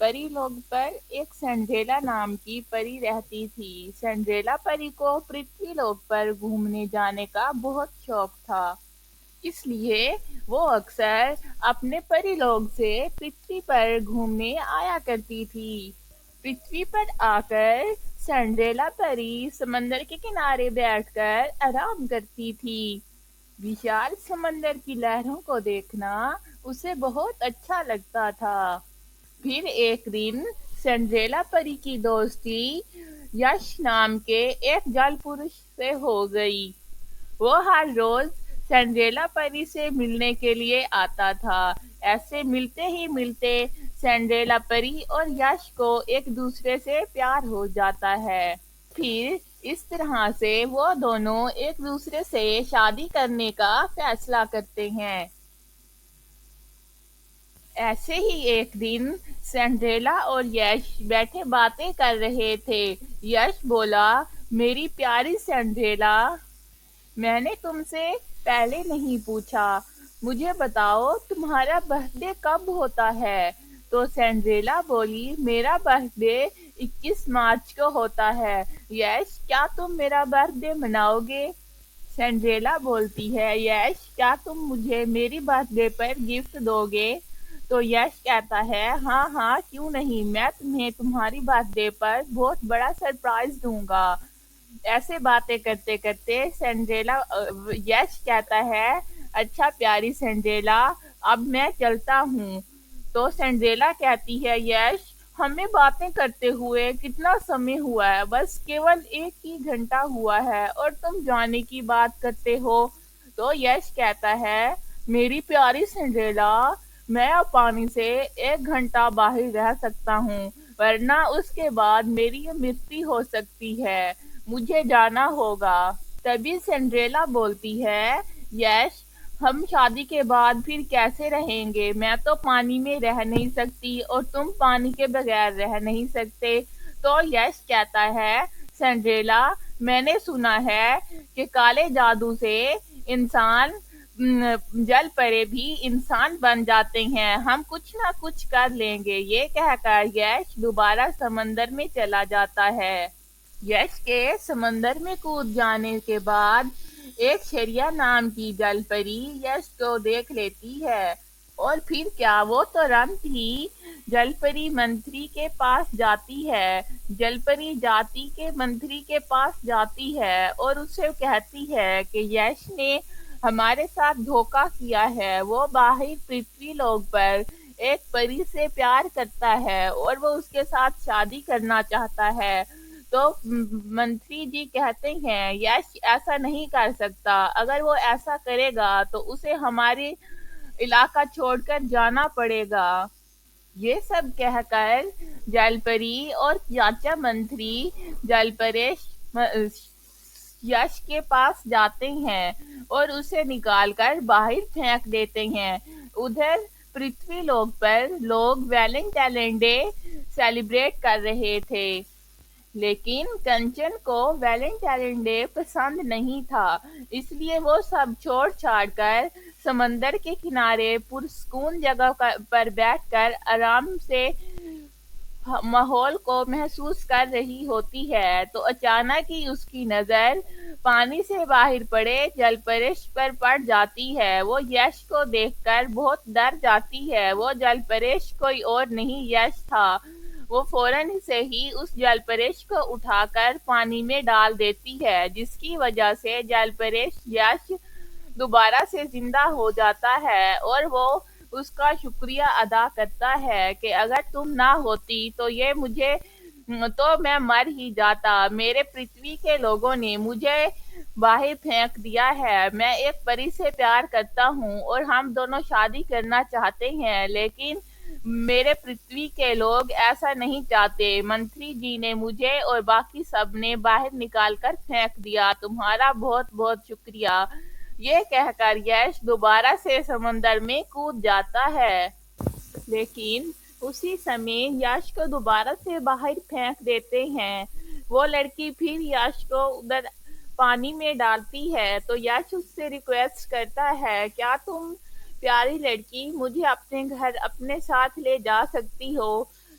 پری لوگ پر ایک سنڈریلا نام کی پری رہتی تھی۔ سنڈریلا پری کو پرتھوی لوک پر گھومنے جانے کا بہت شوق تھا، اس لیے وہ اکثر اپنے پری لوگ سے پرتھوی پر گھومنے آیا کرتی تھی۔ پرتھوی پر آ کر سنڈریلا پری سمندر کے کنارے بیٹھ کر آرام کرتی تھی۔ وشال سمندر کی لہروں کو دیکھنا اسے بہت اچھا لگتا تھا۔ پھر ایک دن سنڈریلا پری کی دوستی یش نام کے ایک جل پرش سے ہو گئی۔ وہ ہر روز سنڈریلا پری سے ملنے کے لیے آتا تھا۔ ایسے ملتے ہی ملتے سنڈریلا پری اور یش کو ایک دوسرے سے پیار ہو جاتا ہے۔ پھر اس طرح سے وہ دونوں ایک دوسرے سے شادی کرنے کا فیصلہ کرتے ہیں۔ ایسے ہی ایک دن سنڈریلا اور یش بیٹھے باتیں کر رہے تھے۔ یش بولا، میری پیاری سنڈریلا، میں نے تم سے پہلے نہیں پوچھا، مجھے بتاؤ تمہارا برتھ ڈے کب ہوتا ہے؟ تو سنڈریلا بولی، میرا برتھ ڈے 21 مارچ کو ہوتا ہے۔ یش، کیا تم میرا برتھ ڈے مناؤ گے؟ سنڈریلا بولتی ہے، یش، کیا تم مجھے میری برتھ ڈے پر گفٹ دو گے؟ تو یش کہتا ہے، ہاں ہاں کیوں نہیں، میں تمہیں تمہاری برتھ ڈے پر بہت بڑا سرپرائز دوں گا۔ ایسے باتیں کرتے کرتے یش کہتا ہے، اچھا پیاری سنڈریلا، اب میں چلتا ہوں۔ تو سنڈریلا کہتی ہے، یش، ہمیں باتیں کرتے ہوئے کتنا سمے ہوا ہے، بس کیول 1 ہی گھنٹہ ہوا ہے اور تم جانے کی بات کرتے ہو۔ تو یش کہتا ہے، میری پیاری سنڈریلا، میں اب پانی سے 1 گھنٹہ باہر رہ سکتا ہوں، ورنہ اس کے بعد میری مرتیو ہو سکتی ہے، مجھے جانا ہوگا۔ تبھی سنڈریلا بولتی ہے، یش، ہم شادی کے بعد پھر کیسے رہیں گے؟ میں تو پانی میں رہ نہیں سکتی اور تم پانی کے بغیر رہ نہیں سکتے۔ تو یش کہتا ہے، سنڈریلا، میں نے سنا ہے کہ کالے جادو سے جل پرے بھی انسان بن جاتے ہیں، ہم کچھ نہ کچھ کر لیں گے۔ یہ کہہ کر یش دوبارہ سمندر میں چلا جاتا ہے۔ یش کے سمندر میں کود جانے کے بعد ایک شریا نام کی جل پری یش کو دیکھ لیتی ہے، اور پھر کیا، وہ تو رنت ہی جل پری منتری کے پاس جاتی ہے۔ جل پری جاتی کے منتری کے پاس جاتی ہے اور اسے کہتی ہے کہ یش نے ہمارے ساتھ دھوکہ کیا ہے، وہ باہر پرتھوی لوک پر ایک پری سے پیار کرتا ہے اور وہ اس کے ساتھ شادی کرنا چاہتا ہے۔ تو منتری جی کہتے ہیں، یش ایسا نہیں کر سکتا، اگر وہ ایسا کرے گا تو اسے ہمارے علاقہ چھوڑ کر جانا پڑے گا۔ یہ سب کہہ کر جل پری اور چاچا منتری جل پریش یش کے پاس جاتے ہیں اور اسے نکال کر باہر پھینک دیتے ہیں۔ ادھر پرتھوی لوک پر لوگ ویلنٹائن ڈے سیلیبریٹ کر رہے تھے، لیکن کنچن کو ویلنٹائن ڈے پسند نہیں تھا، اس لیے وہ سب چھوڑ چھاڑ کر سمندر کے کنارے پرسکون جگہ پر بیٹھ کر آرام سے ماحول کو محسوس کر رہی ہوتی ہے۔ تو اچانک ہی اس کی نظر پانی سے باہر پڑے جل پریش پر پڑ جاتی ہے۔ وہ یش کو دیکھ کر بہت ڈر جاتی ہے۔ وہ جل پریش کوئی اور نہیں، یش تھا۔ وہ فوراً سے ہی اس جل پریش کو اٹھا کر پانی میں ڈال دیتی ہے، جس کی وجہ سے جل پریش یش دوبارہ سے زندہ ہو جاتا ہے اور وہ اس کا شکریہ ادا کرتا ہے کہ اگر تم نہ ہوتی تو میں مر ہی جاتا، میرے پرتھوی کے لوگوں نے مجھے باہر پھینک دیا ہے، میں ایک پری سے پیار کرتا ہوں اور ہم دونوں شادی کرنا چاہتے ہیں، لیکن میرے پرتھوی کے لوگ ایسا نہیں چاہتے، منتری جی نے مجھے اور باقی سب نے باہر نکال کر پھینک دیا، تمہارا بہت بہت شکریہ۔ یہ کہہ کر یش دوبارہ سے سمندر میں کود جاتا ہے، لیکن اسی سمے یش کو دوبارہ سے باہر پھینک دیتے ہیں۔ وہ لڑکی پھر یش کو ادھر پانی میں ڈالتی ہے تو یش اس سے ریکویسٹ کرتا ہے، کیا تم پیاری لڑکی مجھے اپنے گھر اپنے ساتھ لے جا سکتی ہو؟